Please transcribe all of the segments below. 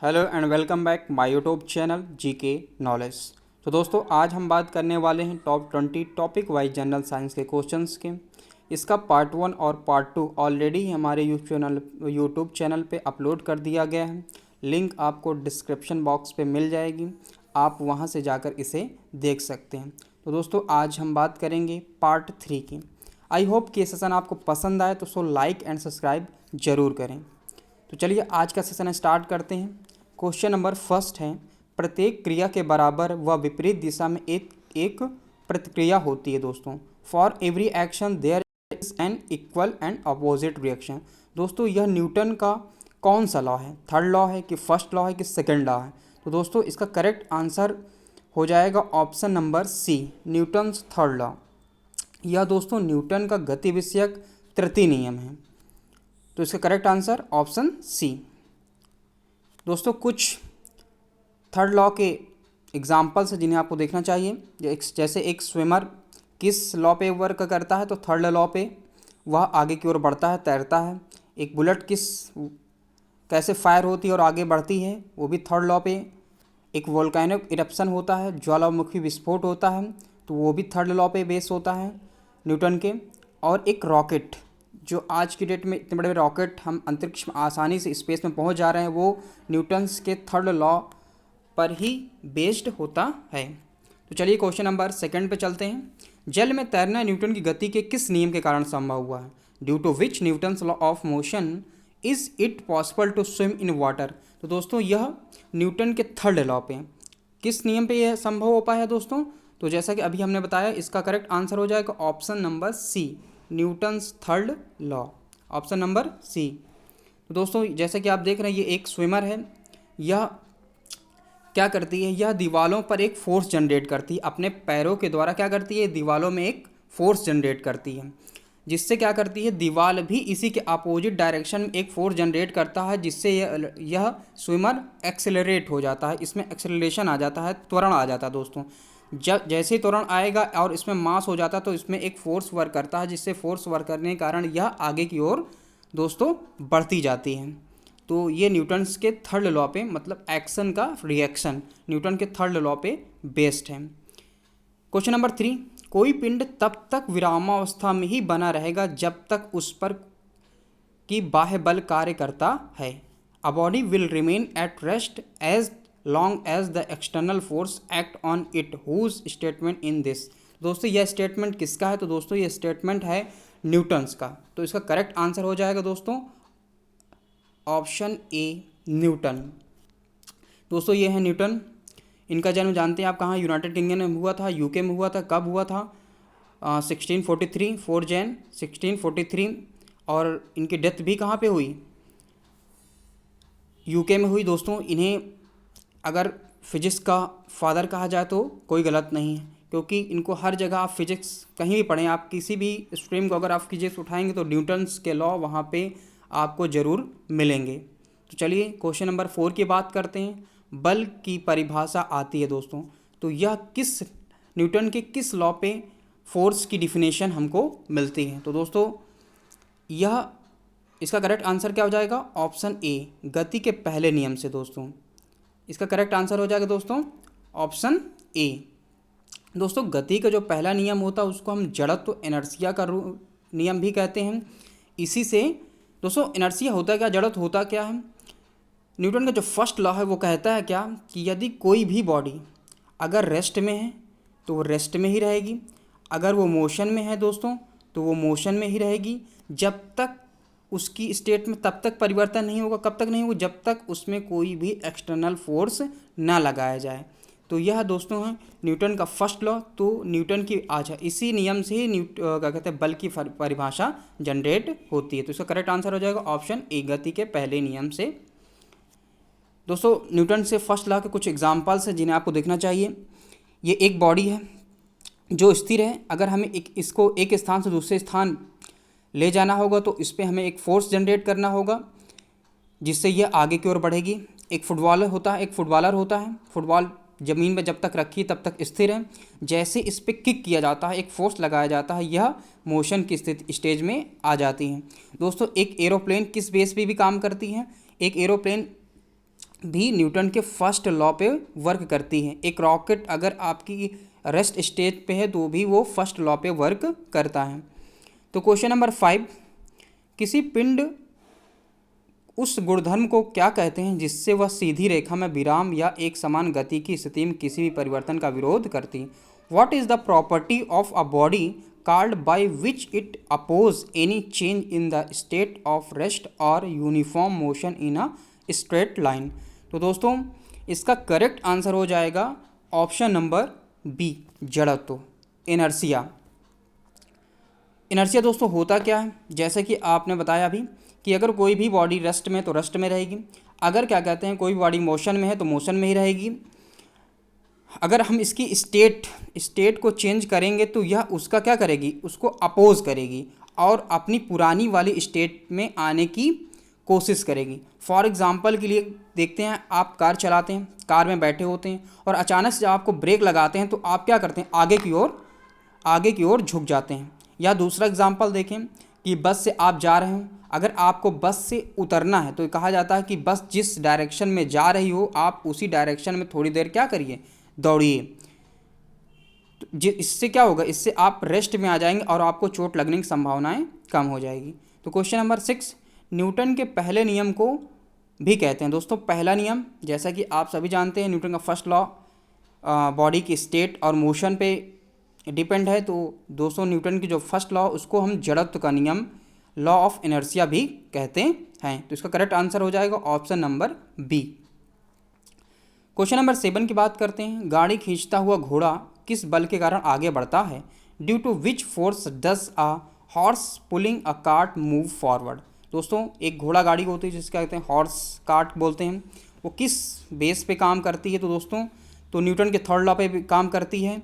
Hello and welcome back my YouTube channel GK knowledge. तो दोस्तों आज हम बात करने वाले हैं top 20 topic wise general science के क्वेश्चंस के। इसका पार्ट 1 और पार्ट 2 ऑलरेडी हमारे यूट्यूब चैनल पे अपलोड कर दिया गया है। लिंक आपको डिस्क्रिप्शन बॉक्स पे मिल जाएगी, आप वहां से जाकर इसे देख सकते हैं। तो दोस्तों आज हम बात करेंगे पार्ट 3 की। आई होप कि ये सेशन आपको पसंद आए तो लाइक एंड सब्सक्राइब ज़रूर करें। तो चलिए आज का सेशन स्टार्ट करते हैं। क्वेश्चन नंबर फर्स्ट है, प्रत्येक क्रिया के बराबर व विपरीत दिशा में एक प्रतिक्रिया होती है दोस्तों। For every action there is an equal and opposite reaction. दोस्तों यह न्यूटन का कौन सा लॉ है? थर्ड लॉ है कि फर्स्ट लॉ है कि सेकंड लॉ है? तो दोस्तों इसका करेक्ट आंसर हो जाएगा option number C, Newton's third law. यह दोस्तों न्यूटन का गति विषयक तृतीय नियम है। तो इसका करेक्ट आंसर ऑप्शन सी। दोस्तों कुछ थर्ड लॉ के एग्जाम्पल्स हैं जिन्हें आपको देखना चाहिए। जैसे एक स्विमर किस लॉ पे वर्क करता है? तो थर्ड लॉ पे वह आगे की ओर बढ़ता है, तैरता है। एक बुलेट कैसे फायर होती है और आगे बढ़ती है? वो भी थर्ड लॉ पे। एक वोल्केनिक इरप्शन होता है, ज्वालामुखी विस्फोट होता है, तो वो भी थर्ड लॉ पे बेस होता है न्यूटन के। और एक रॉकेट, जो आज की डेट में इतने बड़े रॉकेट हम अंतरिक्ष में आसानी से स्पेस में पहुंच जा रहे हैं, वो न्यूटन्स के थर्ड लॉ पर ही बेस्ड होता है। तो चलिए क्वेश्चन नंबर सेकंड पे चलते हैं। जल में तैरना न्यूटन की गति के किस नियम के कारण संभव हुआ है? Due to which Newton's law of motion is it possible to swim in water. तो दोस्तों यह न्यूटन के थर्ड लॉ पे, किस नियम पे यह संभव हो पाया है दोस्तों? तो जैसा कि अभी हमने बताया, इसका करेक्ट आंसर हो जाएगा option number C, Newton's third law, option number C. तो दोस्तों जैसे कि आप देख रहे हैं, ये एक स्विमर है। यह क्या करती है? यह दीवारों पर एक फोर्स जनरेट करती है, अपने पैरों के द्वारा क्या करती है? दीवारों में एक फोर्स जनरेट करती है, जिससे क्या करती है? दीवार भी इसी के अपोजिट डायरेक्शन में एक फोर्स जनरेट करता है, जिससे यह स्विमर एक्सेलरेट हो जाता है। इसमें एक्सेलरेशन आ जाता है, त्वरण आ जाता है दोस्तों। जब जैसे ही त्वरण आएगा और इसमें मास हो जाता है, तो इसमें एक फोर्स वर्क करता है, जिससे फोर्स वर्क करने के कारण यह आगे की ओर दोस्तों बढ़ती जाती है। तो ये न्यूटन्स के थर्ड लॉ पे, मतलब एक्शन का रिएक्शन न्यूटन के थर्ड लॉ पे बेस्ड है। क्वेश्चन नंबर 3, कोई पिंड तब तक विरामावस्था में ही बना रहेगा जब तक उस पर की बाह्य बल कार्य करता है। A body will remain at rest as long as the external force act on it. Whose statement in this? दोस्तों यह स्टेटमेंट किसका है? तो दोस्तों यह स्टेटमेंट है न्यूटन्स का। तो इसका करेक्ट आंसर हो जाएगा दोस्तों ऑप्शन ए, न्यूटन। दोस्तों ये है न्यूटन। इनका जन्म जानते हैं आप कहाँ? यूनाइटेड किंगडम में हुआ था, यूके में हुआ था। कब हुआ था? 1643, 4 जैन 1643। और इनकी डेथ भी कहाँ पे हुई? यूके में हुई दोस्तों। इन्हें अगर फिजिक्स का फादर कहा जाए तो कोई गलत नहीं है, क्योंकि इनको हर जगह आप फिजिक्स कहीं भी पढ़ें, आप किसी भी स्ट्रीम को अगर आप फिजिक्स उठाएंगे तो न्यूटन्स के लॉ वहाँ पे आपको ज़रूर मिलेंगे। तो चलिए क्वेश्चन नंबर 4 की बात करते हैं। बल की परिभाषा आती है दोस्तों, तो यह किस न्यूटन के किस लॉ पे फोर्स की डिफिनेशन हमको मिलती है? तो दोस्तों यह इसका करेक्ट आंसर क्या हो जाएगा? ऑप्शन ए, गति के पहले नियम से दोस्तों। इसका करेक्ट आंसर हो जाएगा दोस्तों ऑप्शन ए। दोस्तों गति का जो पहला नियम होता है उसको हम जड़त्व इनर्शिया का नियम भी कहते हैं। इसी से दोस्तों इनर्शिया होता क्या, जड़त्व होता क्या है? न्यूटन का जो फर्स्ट लॉ है वो कहता है क्या कि यदि कोई भी बॉडी अगर रेस्ट में है तो वो रेस्ट में ही रहेगी, अगर वो मोशन में है दोस्तों तो वो मोशन में ही रहेगी, जब तक उसकी स्टेट में तब तक परिवर्तन नहीं होगा। कब तक नहीं होगा? जब तक उसमें कोई भी एक्सटर्नल फोर्स ना लगाया जाए। तो यह दोस्तों है न्यूटन का फर्स्ट लॉ। तो न्यूटन की इसी नियम से ही क्या कहते हैं, बल की परिभाषा जनरेट होती है। तो इसका करेक्ट आंसर हो जाएगा ऑप्शन ए, गति के पहले नियम से। दोस्तों न्यूटन से फर्स्ट लॉ के कुछ एग्जांपल्स हैं जिन्हें आपको देखना चाहिए। ये एक बॉडी है जो स्थिर है, अगर हमें इसको एक स्थान से दूसरे स्थान ले जाना होगा तो इस पर हमें एक फोर्स जनरेट करना होगा, जिससे यह आगे की ओर बढ़ेगी। एक फुटबॉलर होता है, फुटबॉल ज़मीन में जब तक रखी तब तक स्थिर है। जैसे इस पर किक किया जाता है, एक फोर्स लगाया जाता है, यह मोशन की स्टेज में आ जाती है। दोस्तों एक एरोप्लेन किस बेस पे भी काम करती है? एक एरोप्लेन भी न्यूटन के फर्स्ट लॉ पे वर्क करती है। एक रॉकेट अगर आपकी रेस्ट स्टेज पे है तो भी वो फर्स्ट लॉ पे वर्क करता है। तो क्वेश्चन नंबर 5, किसी पिंड उस गुणधर्म को क्या कहते हैं जिससे वह सीधी रेखा में विराम या एक समान गति की स्थिति में किसी भी परिवर्तन का विरोध करती? What is the property of a body called by which it oppose any change in the state of rest और uniform motion in a straight line? तो दोस्तों इसका करेक्ट आंसर हो जाएगा ऑप्शन नंबर बी, जड़त्व, इनर्शिया। इनर्शिया दोस्तों होता क्या है, जैसे कि आपने बताया अभी कि अगर कोई भी बॉडी रेस्ट में तो रेस्ट में रहेगी, अगर क्या कहते हैं कोई भी बॉडी मोशन में है तो मोशन में ही रहेगी। अगर हम इसकी स्टेट को चेंज करेंगे तो यह उसका क्या करेगी, उसको अपोज करेगी और अपनी पुरानी वाली स्टेट में आने की कोशिश करेगी। फॉर एग्जांपल के लिए देखते हैं, आप कार चलाते हैं, कार में बैठे होते हैं और अचानक से जब आपको ब्रेक लगाते हैं तो आप क्या करते हैं, आगे की ओर झुक जाते हैं। या दूसरा एग्जांपल देखें कि बस से आप जा रहे हो, अगर आपको बस से उतरना है तो कहा जाता है कि बस जिस डायरेक्शन में जा रही हो आप उसी डायरेक्शन में थोड़ी देर क्या करिए, दौड़िए। तो इससे क्या होगा, इससे आप रेस्ट में आ जाएंगे और आपको चोट लगने की संभावनाएं कम हो जाएगी। तो क्वेश्चन नंबर 6, न्यूटन के पहले नियम को भी कहते हैं। दोस्तों पहला नियम जैसा कि आप सभी जानते हैं, न्यूटन का फर्स्ट लॉ बॉडी की स्टेट और मोशन पे डिपेंड है। तो दोस्तों न्यूटन की जो फर्स्ट लॉ उसको हम जड़त्व का नियम, लॉ ऑफ इनर्शिया भी कहते हैं। तो इसका करेक्ट आंसर हो जाएगा option number B. Question number 7 की बात करते हैं, गाड़ी खींचता हुआ घोड़ा किस बल के कारण आगे बढ़ता है? Due to which force does a horse pulling a cart move forward? दोस्तों एक घोड़ा गाड़ी होती है जिसको कहते हैं हॉर्स कार्ट बोलते हैं, वो किस बेस पे काम करती है? तो दोस्तों तो न्यूटन के थर्ड लॉ पे भी काम करती है।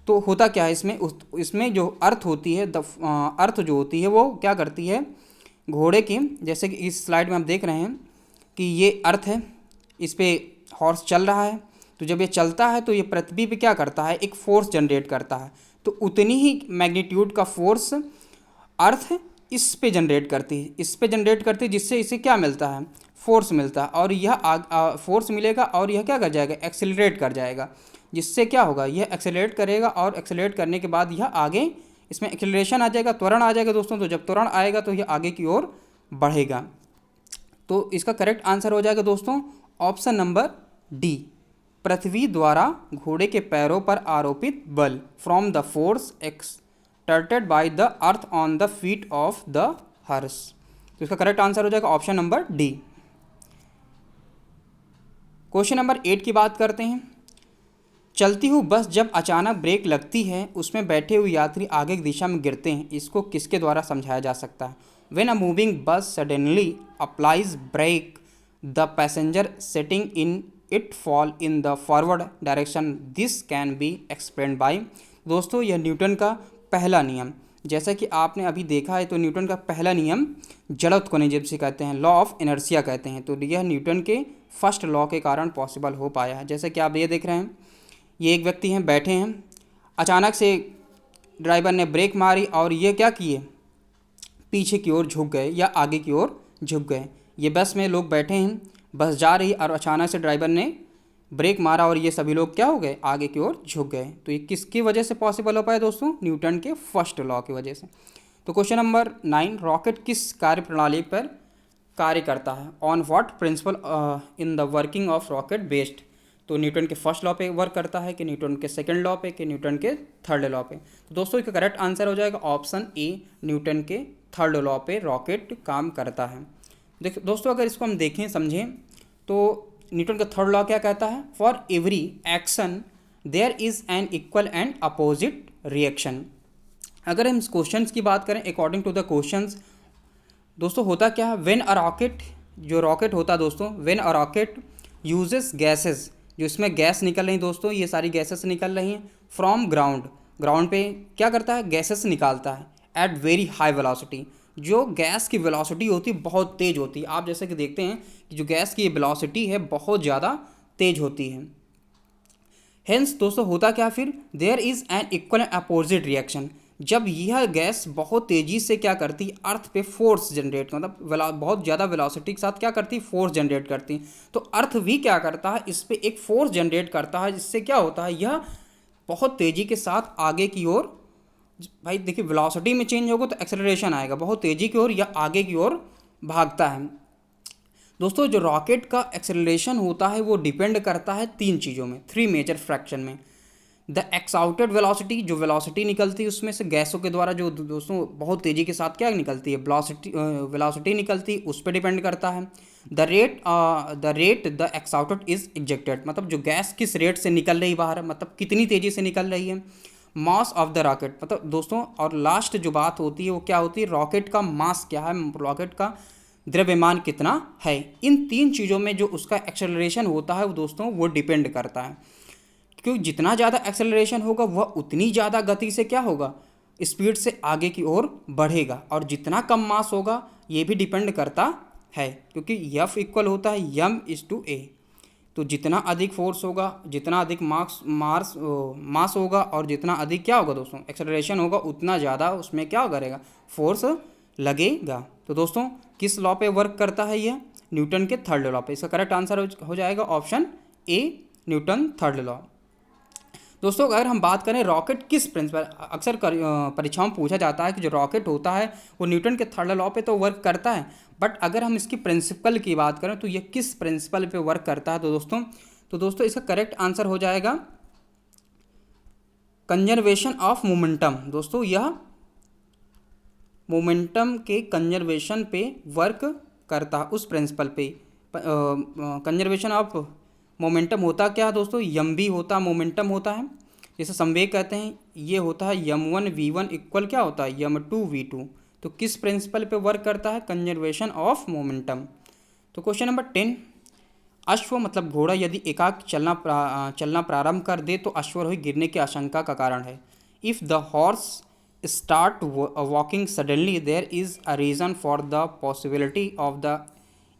तो होता क्या है इसमें, इसमें जो अर्थ होती है, अर्थ जो होती है वो क्या करती है, घोड़े की, जैसे कि इस स्लाइड में हम देख रहे हैं कि ये अर्थ है, इस पे हॉर्स चल रहा है। तो जब ये चलता है तो ये पृथ्वी पे क्या करता है, एक फोर्स जनरेट करता है। तो उतनी ही मैग्नीट्यूड का फोर्स अर्थ इस पे जनरेट करती है, जिससे इसे क्या मिलता है, फोर्स मिलता है। और यह फोर्स मिलेगा और यह क्या कर जाएगा, एक्सेलरेट कर जाएगा, जिससे क्या होगा, यह एक्सेलरेट करेगा और एक्सेलरेट करने के बाद यह आगे, इसमें एक्सेलरेशन आ जाएगा, त्वरण आ जाएगा दोस्तों। तो जब त्वरण आएगा तो यह आगे की ओर बढ़ेगा। तो इसका करेक्ट आंसर हो जाएगा दोस्तों ऑप्शन नंबर डी, पृथ्वी द्वारा घोड़े के पैरों पर आरोपित बल, from the force exerted by the earth on the feet of the horse. तो इसका करेक्ट आंसर हो जाएगा option number D. Question number 8 की बात करते हैं, चलती हुई बस जब अचानक ब्रेक लगती है उसमें बैठे हुए यात्री आगे की दिशा में गिरते हैं, इसको किसके द्वारा समझाया जा सकता है? When a moving bus suddenly applies brake the passenger setting in it fall in the forward direction, this can be explained by. दोस्तों यह न्यूटन का पहला नियम, जैसा कि आपने अभी देखा है, तो न्यूटन का पहला नियम जड़त्व को नियम से कहते हैं, लॉ ऑफ इनर्शिया कहते हैं। तो यह न्यूटन के फर्स्ट लॉ के कारण पॉसिबल हो पाया है। जैसे कि आप ये देख रहे हैं, ये एक व्यक्ति हैं, बैठे हैं, अचानक से ड्राइवर ने ब्रेक मारी और ये क्या किए, पीछे की ओर झुक गए या आगे की ओर झुक गए। ये बस में लोग बैठे हैं, बस जा रही और अचानक से ड्राइवर ने ब्रेक मारा और ये सभी लोग क्या हो गए, आगे की ओर झुक गए। तो ये किसकी वजह से पॉसिबल हो पाया दोस्तों? न्यूटन के फर्स्ट लॉ की वजह से। तो क्वेश्चन नंबर 9, रॉकेट किस कार्य प्रणाली पर कार्य करता है? On what principle in the working of rocket based? तो न्यूटन के फर्स्ट लॉ पे वर्क करता है कि न्यूटन के सेकंड लॉ पे कि न्यूटन के थर्ड लॉ पे? तो दोस्तों इसका करेक्ट आंसर हो जाएगा ऑप्शन ए, न्यूटन के थर्ड लॉ पे रॉकेट काम करता है। दोस्तों अगर इसको हम देखें समझें तो न्यूटन का थर्ड लॉ क्या कहता है? For every action there is an equal and opposite reaction. अगर हम इस क्वेश्चन की बात करें अकॉर्डिंग टू द क्वेश्चंस, दोस्तों होता क्या है, व्हेन अ रॉकेट, जो रॉकेट होता है दोस्तों, when a rocket uses gases, जो इसमें गैस निकल रही दोस्तों, ये सारी गैसेस निकल रही हैं फ्रॉम ग्राउंड, ग्राउंड पे क्या करता है, गैसेस निकालता है एट वेरी हाई वेलोसिटी। जो गैस की वेलोसिटी होती है बहुत तेज़ होती है। आप जैसे कि देखते हैं कि जो गैस की वेलोसिटी है बहुत ज़्यादा तेज़ होती है। हेंस दोस्तों होता क्या फिर, there is an equal and opposite reaction, जब यह गैस बहुत तेज़ी से क्या करती है, अर्थ पे फोर्स जनरेट, मतलब बहुत ज़्यादा वेलोसिटी के साथ क्या करती है, फोर्स जनरेट करती है। तो अर्थ भी क्या करता है, इस पे एक फोर्स जनरेट करता है, जिससे क्या होता है, यह बहुत तेज़ी के साथ आगे की ओर, भाई देखिए वेलोसिटी में चेंज होगा तो एक्सेलरेशन आएगा, बहुत तेज़ी की ओर या आगे की ओर भागता है। दोस्तों जो रॉकेट का एक्सेलरेशन होता है वो डिपेंड करता है तीन चीज़ों में, थ्री मेजर फ्रैक्शन में। द एक्साउटेड वेलोसिटी, जो वेलोसिटी निकलती है उसमें से गैसों के द्वारा, जो दोस्तों बहुत तेज़ी के साथ क्या निकलती है, वेलोसिटी निकलती है, उस पर डिपेंड करता है। The rate the exhausted is ejected, मतलब जो गैस किस रेट से निकल रही बाहर है, मतलब कितनी तेज़ी से निकल रही है। मास ऑफ द रॉकेट, मतलब दोस्तों, और लास्ट जो बात होती है वो क्या होती है, रॉकेट का मास क्या है, रॉकेट का द्रव्यमान कितना है। इन तीन चीज़ों में जो उसका एक्सेलरेशन होता है वो दोस्तों वो डिपेंड करता है, क्योंकि जितना ज़्यादा एक्सेलरेशन होगा वह उतनी ज़्यादा गति से क्या होगा, स्पीड से आगे की ओर बढ़ेगा। और जितना कम मास होगा ये भी डिपेंड करता है, क्योंकि F इक्वल होता है m/a। तो जितना अधिक फोर्स होगा, जितना अधिक मास होगा, और जितना अधिक क्या होगा दोस्तों, एक्सेलरेशन होगा, उतना ज़्यादा उसमें क्या करेगा, फोर्स लगेगा। तो दोस्तों किस लॉ पे वर्क करता है यह, न्यूटन के थर्ड लॉ पे। इसका करेक्ट आंसर हो जाएगा option A, Newton third law. दोस्तों अगर हम बात करें रॉकेट किस प्रिंसिपल, अक्सर परीक्षाओं में पूछा जाता है कि जो रॉकेट होता है वो न्यूटन के थर्ड लॉ पे तो वर्क करता है, बट अगर हम इसकी प्रिंसिपल की बात करें तो ये किस प्रिंसिपल पे वर्क करता है। तो दोस्तों इसका करेक्ट आंसर हो जाएगा कंजर्वेशन ऑफ मोमेंटम। दोस्तों यह मोमेंटम के कंजर्वेशन पे वर्क करता है, उस प्रिंसिपल पे। कंजर्वेशन ऑफ मोमेंटम होता क्या है दोस्तों, यम भी होता मोमेंटम होता है, जैसे संवेग कहते हैं, ये होता है m1v1 इक्वल क्या होता है, m2v2। तो किस प्रिंसिपल पे वर्क करता है, कंजर्वेशन ऑफ मोमेंटम। तो क्वेश्चन नंबर 10, अश्व मतलब घोड़ा यदि एकाक चलना प्रारंभ कर दे तो अश्वारोही गिरने की आशंका का कारण है। If the horse start walking suddenly there is a reason for the possibility of the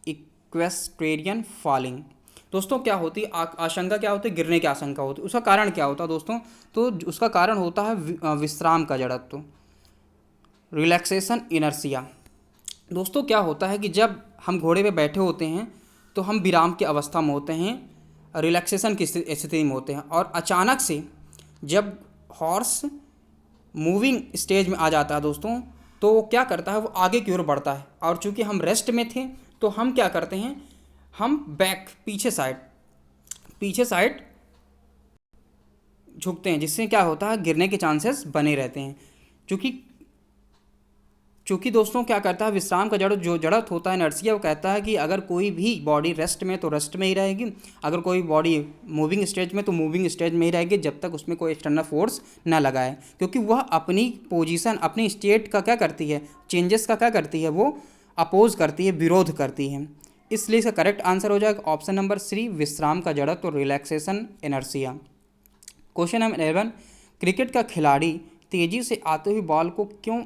equestrian falling. दोस्तों क्या होती है आशंका, क्या होती है, गिरने की आशंका होती है। उसका कारण क्या होता है दोस्तों, तो उसका कारण होता है विश्राम का जड़त्व, रिलैक्सेशन इनर्शिया। दोस्तों क्या होता है कि जब हम घोड़े पे बैठे होते हैं तो हम विराम की अवस्था में होते हैं, रिलैक्सेशन की स्थिति में होते हैं, और अचानक से जब हॉर्स मूविंग स्टेज में आ जाता है दोस्तों, तो वो क्या करता है, वो आगे की ओर बढ़ता है। और चूंकि हम रेस्ट में थे तो हम क्या करते हैं, हम पीछे साइड झुकते हैं, जिससे क्या होता है, गिरने के चांसेस बने रहते हैं। चूँकि दोस्तों क्या करता है, विश्राम का जड़त होता है इनर्शिया, वो कहता है कि अगर कोई भी बॉडी रेस्ट में तो रेस्ट में ही रहेगी, अगर कोई बॉडी मूविंग स्टेज में तो मूविंग स्टेज में ही रहेगी, जब तक उसमें कोई एक्सटर्नल फोर्स ना लगाए, क्योंकि वह अपनी पोजीशन, अपनी स्टेट का क्या करती है, चेंजेस का क्या करती है, वो अपोज करती है, विरोध करती है। इसलिए इसका करेक्ट आंसर हो जाएगा ऑप्शन नंबर 3, विश्राम का जड़त्व, relaxation inertia. Question number 11, cricket का खिलाड़ी तेज़ी से आते हुए बॉल को क्यों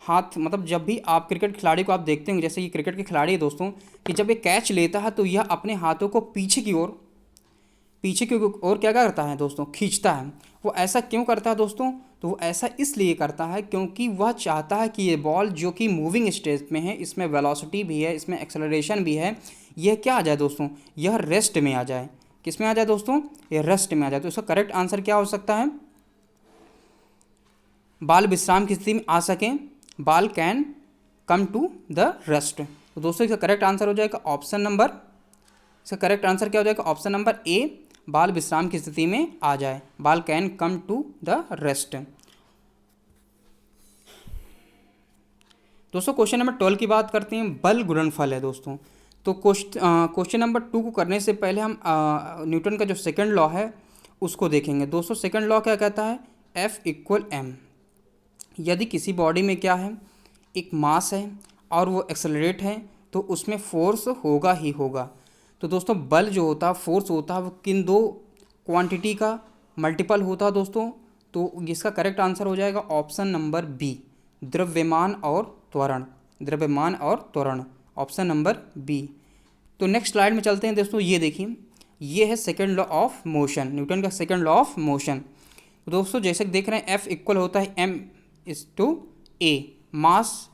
हाथ, मतलब जब भी आप क्रिकेट खिलाड़ी को आप देखते होंगे, जैसे ये क्रिकेट के खिलाड़ी है दोस्तों, कि जब ये कैच लेता है तो यह अपने हाथों को पीछे की ओर क्या करता है दोस्तों, खींचता है। वो ऐसा क्यों करता है दोस्तों, तो वो ऐसा इसलिए करता है क्योंकि वह चाहता है कि ये बॉल जो कि मूविंग स्टेज में है, इसमें वेलोसिटी भी है, इसमें एक्सेलरेशन भी है, यह क्या आ जाए दोस्तों, यह रेस्ट में आ जाए। किस में आ जाए दोस्तों, ये रेस्ट में आ जाए। तो इसका करेक्ट आंसर क्या हो सकता है, बाल विश्राम की स्थिति में आ सकें, ball can come to the rest. तो दोस्तों इसका करेक्ट आंसर हो जाएगा ऑप्शन नंबर, इसका करेक्ट आंसर क्या हो जाएगा, ऑप्शन नंबर ए, बाल विश्राम की स्थिति में आ जाए, ball can come to the rest. दोस्तों क्वेश्चन नंबर 12 की बात करते हैं, बल गुणनफल है दोस्तों। तो क्वेश्चन नंबर 2 को करने से पहले हम न्यूटन का जो सेकंड लॉ है उसको देखेंगे। दोस्तों सेकंड लॉ क्या कहता है, F इक्वल m। यदि किसी बॉडी में क्या है, एक मास है और वो एक्सेलरेट है तो उसमें फोर्स होगा ही होगा। तो दोस्तों बल जो होता है, फोर्स होता है, वो किन दो क्वांटिटी का मल्टीपल होता है दोस्तों। तो इसका करेक्ट आंसर हो जाएगा ऑप्शन नंबर बी, द्रव्यमान और त्वरण, द्रव्यमान और त्वरण, ऑप्शन नंबर बी। तो नेक्स्ट स्लाइड में चलते हैं दोस्तों। ये देखिए, ये है second law of motion, Newton का सेकंड लॉ ऑफ मोशन। तो दोस्तों जैसे देख रहे हैं F इक्वल होता है m is to A, mass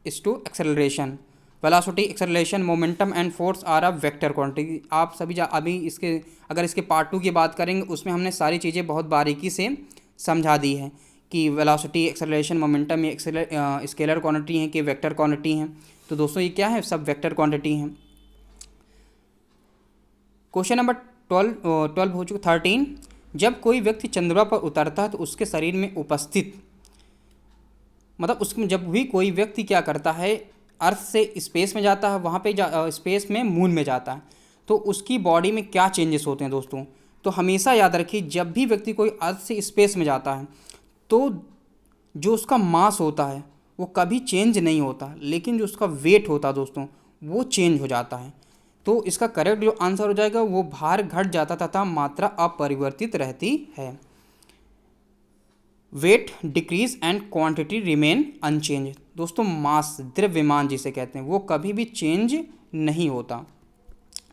is to acceleration, velocity, acceleration, momentum and force are a vector quantity. आप सभी अभी इसके अगर इसके पार्ट 2 की बात करेंगे उसमें हमने सारी चीज़ें बहुत बारीकी से समझा दी है कि वेलोसिटी, एक्सेलरेशन, मोमेंटम ये स्केलर क्वांटिटी हैं कि वेक्टर क्वांटिटी हैं। तो दोस्तों ये क्या है, सब वेक्टर क्वांटिटी हैं। क्वेश्चन नंबर 12 हो चुका। 13, जब कोई व्यक्ति चंद्रमा पर उतरता है तो उसके शरीर में उपस्थित, मतलब उसमें जब भी कोई व्यक्ति क्या करता है, अर्थ से स्पेस में जाता है, वहाँ पे स्पेस में मून में जाता है, तो उसकी बॉडी में क्या चेंजेस होते हैं दोस्तों। तो हमेशा याद रखिए, जब भी व्यक्ति कोई अर्थ से स्पेस में जाता है तो जो उसका मास होता है वो कभी चेंज नहीं होता, लेकिन जो उसका वेट होता है दोस्तों वो चेंज हो जाता है। तो इसका करेक्ट जो आंसर हो जाएगा वो भार घट जाता तथा मात्रा अपरिवर्तित रहती है। Weight decrease and quantity remain unchange. दोस्तों मास, द्रव्यमान जिसे कहते हैं, वो कभी भी चेंज नहीं होता।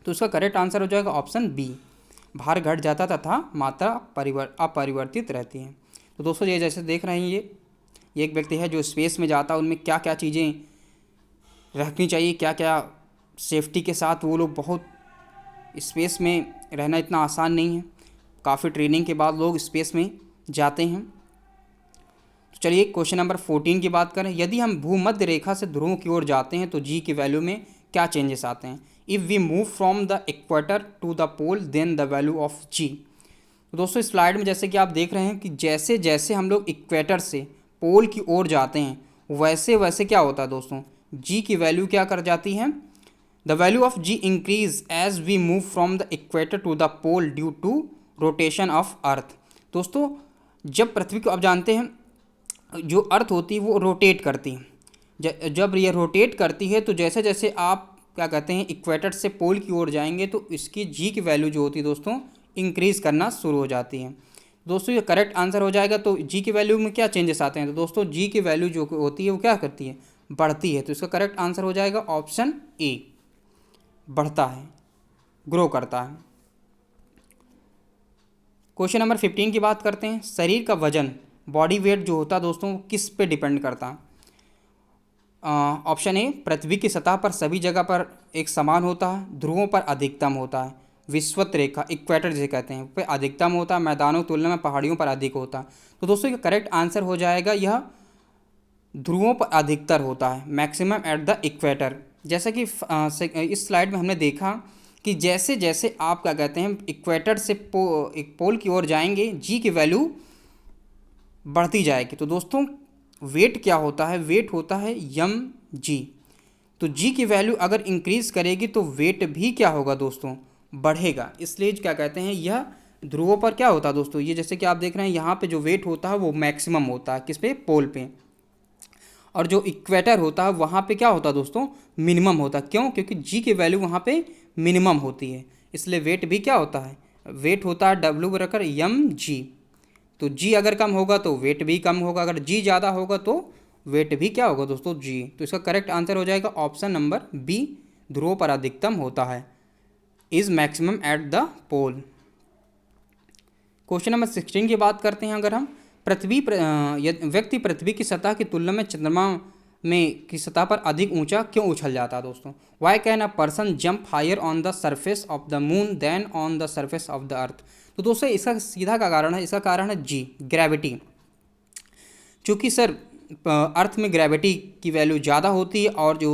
तो इसका करेक्ट आंसर हो जाएगा ऑप्शन बी, भार घट जाता तथा मात्रा अपरिवर्तित रहती है। तो दोस्तों ये जैसे देख रहे हैं, ये एक व्यक्ति है जो स्पेस में जाता है, उनमें क्या क्या चीज़ें रखनी चाहिए, क्या क्या सेफ्टी के साथ, वो लोग बहुत, स्पेस में रहना इतना आसान नहीं है, काफ़ी ट्रेनिंग के बाद लोग स्पेस में जाते हैं। तो चलिए क्वेश्चन नंबर 14 की बात करें। यदि हम भूमध्य रेखा से ध्रुवों की ओर जाते हैं तो जी की वैल्यू में क्या चेंजेस आते हैं। If we move from the equator to the pole then the value of g. तो दोस्तों इस स्लाइड में जैसे कि आप देख रहे हैं कि जैसे जैसे हम लोग इक्वेटर से पोल की ओर जाते हैं वैसे वैसे क्या होता है दोस्तों, जी की वैल्यू क्या कर जाती है, the value of G increase as we move from the equator to the pole due to rotation of earth. दोस्तों जब पृथ्वी को आप जानते हैं जो अर्थ होती है वो रोटेट करती है, जब ये रोटेट करती है तो जैसे जैसे आप क्या कहते हैं इक्वेटर से पोल की ओर जाएंगे तो इसकी जी की वैल्यू जो होती है दोस्तों इंक्रीज़ करना शुरू हो जाती है। दोस्तों ये करेक्ट आंसर हो जाएगा। तो जी की वैल्यू में क्या चेंजेस आते हैं, तो दोस्तों जी की वैल्यू जो होती है वो क्या करती है, बढ़ती है। तो इसका करेक्ट आंसर हो जाएगा ऑप्शन ए, बढ़ता है, ग्रो करता है। क्वेश्चन नंबर 15 की बात करते हैं। शरीर का वजन, बॉडी वेट जो होता है दोस्तों किस पे डिपेंड करता है। ऑप्शन ए, पृथ्वी की सतह पर सभी जगह पर एक समान होता है, ध्रुवों पर अधिकतम होता है, विषुवत रेखा इक्वेटर जिसे कहते हैं पे अधिकतम होता है, मैदानों की तुलना में पहाड़ियों पर अधिक होता है। तो दोस्तों ये करेक्ट आंसर हो जाएगा, यह ध्रुवों पर अधिकतर होता है, मैक्सिमम एट द इक्वेटर। जैसे कि इस स्लाइड में हमने देखा कि जैसे जैसे आप क्या कहते हैं इक्वेटर से एक पोल की ओर जाएंगे जी की वैल्यू बढ़ती जाएगी। तो दोस्तों वेट क्या होता है, वेट होता है यम जी। तो जी की वैल्यू अगर इंक्रीज़ करेगी तो वेट भी क्या होगा दोस्तों, बढ़ेगा। इसलिए क्या कहते हैं यह ध्रुवों पर क्या होता है दोस्तों, ये जैसे कि आप देख रहे हैं यहाँ पे जो वेट होता है वो मैक्सिमम होता है, किस पे, पोल पे, और जो इक्वेटर होता है वहाँ पे क्या होता है दोस्तों, मिनिमम होता है। क्यों, क्योंकि जी की वैल्यू वहाँ पे मिनिमम होती है, इसलिए वेट भी क्या होता है, वेट होता है डब्ल्यू बराबर यम जी। तो जी अगर कम होगा तो वेट भी कम होगा, अगर जी ज़्यादा होगा तो वेट भी क्या होगा दोस्तों, जी। तो इसका करेक्ट आंसर हो जाएगा ऑप्शन नंबर बी, ध्रुव पर अधिकतम होता है, is maximum at the pole. Question number 16 की बात करते हैं। अगर हम व्यक्ति पृथ्वी की सतह की तुलना में चंद्रमा में की सतह पर अधिक ऊंचा क्यों उछल जाता है दोस्तों। Why can a person jump higher on the surface of the moon then on the surface of the earth. तो दोस्तों इसका सीधा का कारण है, इसका कारण है जी, ग्रेविटी। चूँकि सर अर्थ में ग्रेविटी की वैल्यू ज़्यादा होती है और जो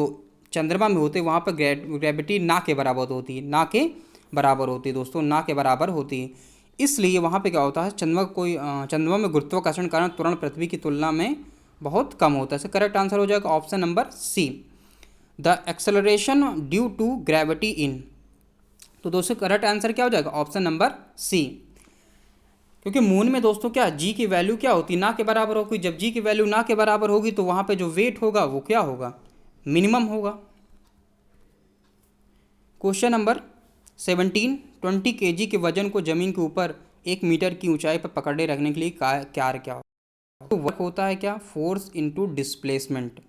चंद्रमा में होते हैं वहाँ पर ग्रेविटी ना के बराबर होती है, ना के बराबर होती है दोस्तों, ना के बराबर होती है। इसलिए वहाँ पे क्या होता है, चंद्रमा में गुरुत्वाकर्षण कारण त्वरण पृथ्वी की तुलना में बहुत कम होता है। इसका करेक्ट आंसर हो जाएगा option number C, the acceleration due to gravity in. तो दोस्तों करेक्ट आंसर क्या हो जाएगा, ऑप्शन नंबर सी। क्योंकि मून में दोस्तों क्या जी की वैल्यू क्या होती है, ना के बराबर होगी। जब जी की वैल्यू ना के बराबर होगी तो वहाँ पे जो वेट होगा वो क्या होगा, मिनिमम होगा। क्वेश्चन नंबर 17, 20 kg के वजन को जमीन के ऊपर 1 मीटर की ऊंचाई पर पकड़े रखने के लिए क्या होगा। तो वर्क होता है क्या, फोर्स इनटू डिस्प्लेसमेंट।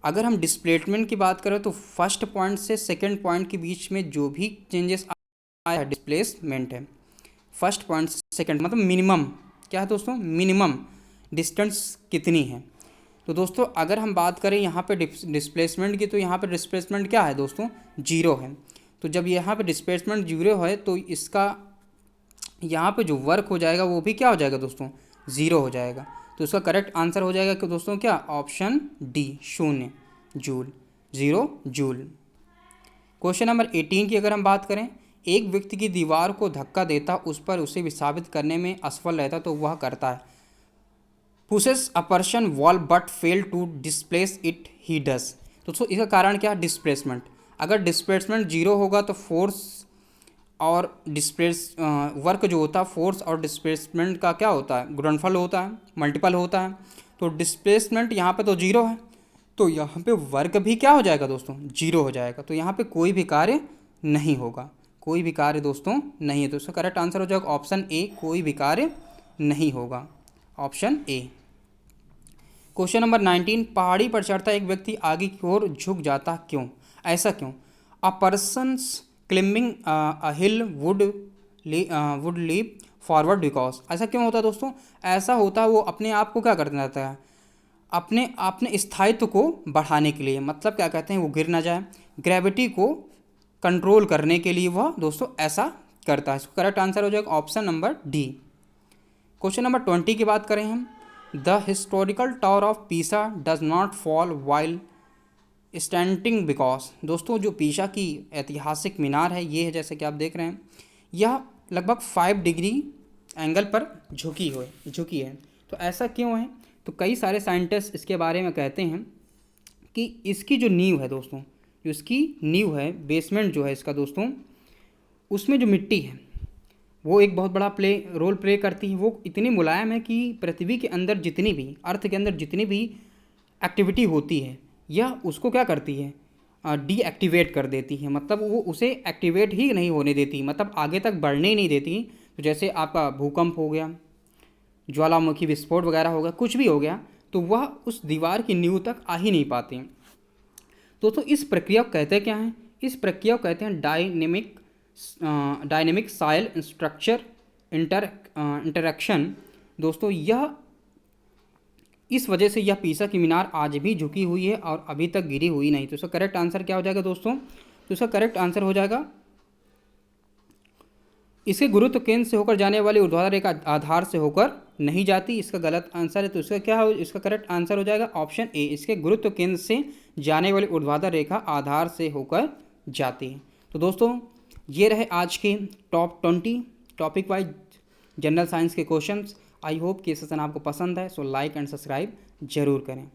अगर हम डिस्प्लेसमेंट की बात करें तो फर्स्ट पॉइंट से सेकंड पॉइंट के बीच में जो भी चेंजेस आया है डिस्प्लेसमेंट है। फर्स्ट पॉइंट से सेकंड मतलब मिनिमम क्या है दोस्तों, मिनिमम डिस्टेंस कितनी है। तो दोस्तों अगर हम बात करें यहाँ पे डिस्प्लेसमेंट की, तो यहाँ पे डिस्प्लेसमेंट क्या है दोस्तों, 0 है। तो जब यहाँ पे डिस्प्लेसमेंट 0 है तो इसका यहाँ पे जो वर्क हो जाएगा वो भी क्या हो जाएगा दोस्तों, 0 हो जाएगा। तो इसका करेक्ट आंसर हो जाएगा कि दोस्तों क्या, option D, 0 joule, 0 joule. Question number 18 की अगर हम बात करें, एक व्यक्ति की दीवार को धक्का देता उस पर उसे विस्थापित करने में असफल रहता तो वह करता है, pushes a person wall but fail to displace it, he does. दोस्तों इसका कारण क्या है, डिस्प्लेसमेंट। अगर डिस्प्लेसमेंट 0 होगा तो फोर्स और वर्क जो होता है, फोर्स और डिस्प्लेसमेंट का क्या होता है, गुणनफल होता है, मल्टीपल होता है। तो डिस्प्लेसमेंट यहाँ पे तो 0 है, तो यहाँ पे वर्क भी क्या हो जाएगा दोस्तों, 0 हो जाएगा। तो यहाँ पे कोई भी कार्य नहीं होगा, कोई भी कार्य दोस्तों नहीं है। तो इसका करेक्ट आंसर हो जाएगा ऑप्शन ए, कोई भी कार्य नहीं होगा, ऑप्शन ए। क्वेश्चन नंबर 19, पहाड़ी पर चढ़ता एक व्यक्ति आगे की ओर झुक जाता क्यों, ऐसा क्यों। A persons climbing a hill would leap forward because. ऐसा क्यों होता है दोस्तों, ऐसा होता है वो अपने आप को क्या करना चाहता है, अपने स्थायित्व को बढ़ाने के लिए, मतलब क्या कहते हैं, वो गिर ना जाए, ग्रेविटी को कंट्रोल करने के लिए वह दोस्तों ऐसा करता है। इसको करेक्ट आंसर हो जाएगा option number D. Question number 20 की बात करें हम, the historical tower of Pisa does not fall while standing because. दोस्तों जो पीसा की ऐतिहासिक मीनार है ये है, जैसे कि आप देख रहे हैं, यह लगभग 5 डिग्री एंगल पर झुकी है। तो ऐसा क्यों है, तो कई सारे साइंटिस्ट इसके बारे में कहते हैं कि इसकी जो नींव है दोस्तों, जो इसकी नींव है, बेसमेंट जो है इसका दोस्तों, उसमें जो मिट्टी है वो एक बहुत बड़ा रोल प्ले करती है। वो इतनी मुलायम है कि पृथ्वी के अंदर जितनी भी, अर्थ के अंदर जितनी भी एक्टिविटी होती है यह उसको क्या करती है, डीएक्टिवेट कर देती है। मतलब वो उसे एक्टिवेट ही नहीं होने देती, मतलब आगे तक बढ़ने ही नहीं देती। तो जैसे आपका भूकंप हो गया, ज्वालामुखी विस्फोट वगैरह हो गया, कुछ भी हो गया, तो वह उस दीवार की नींव तक आ ही नहीं पाते। दोस्तों इस प्रक्रिया को कहते क्या हैं, इस प्रक्रिया को कहते हैं डायनेमिक साइल स्ट्रक्चर इंटरेक्शन। दोस्तों यह इस वजह से यह पीसा की मीनार आज भी झुकी हुई है और अभी तक गिरी हुई नहीं। तो इसका करेक्ट आंसर क्या हो जाएगा दोस्तों, तो इसका करेक्ट आंसर हो जाएगा, इसके गुरुत्व केंद्र से होकर जाने वाली ऊर्ध्वाधर रेखा आधार से होकर नहीं जाती, इसका गलत आंसर है। तो इसका क्या हो, इसका करेक्ट आंसर हो जाएगा ऑप्शन ए, इसके गुरुत्व केंद्र से जाने वाली ऊर्ध्वाधर रेखा आधार से होकर जाती है। तो दोस्तों ये रहे आज के top 20 topic wise general science के क्वेश्चंस। आई होप कि ये सेशन आपको पसंद है, सो लाइक एंड सब्सक्राइब जरूर करें।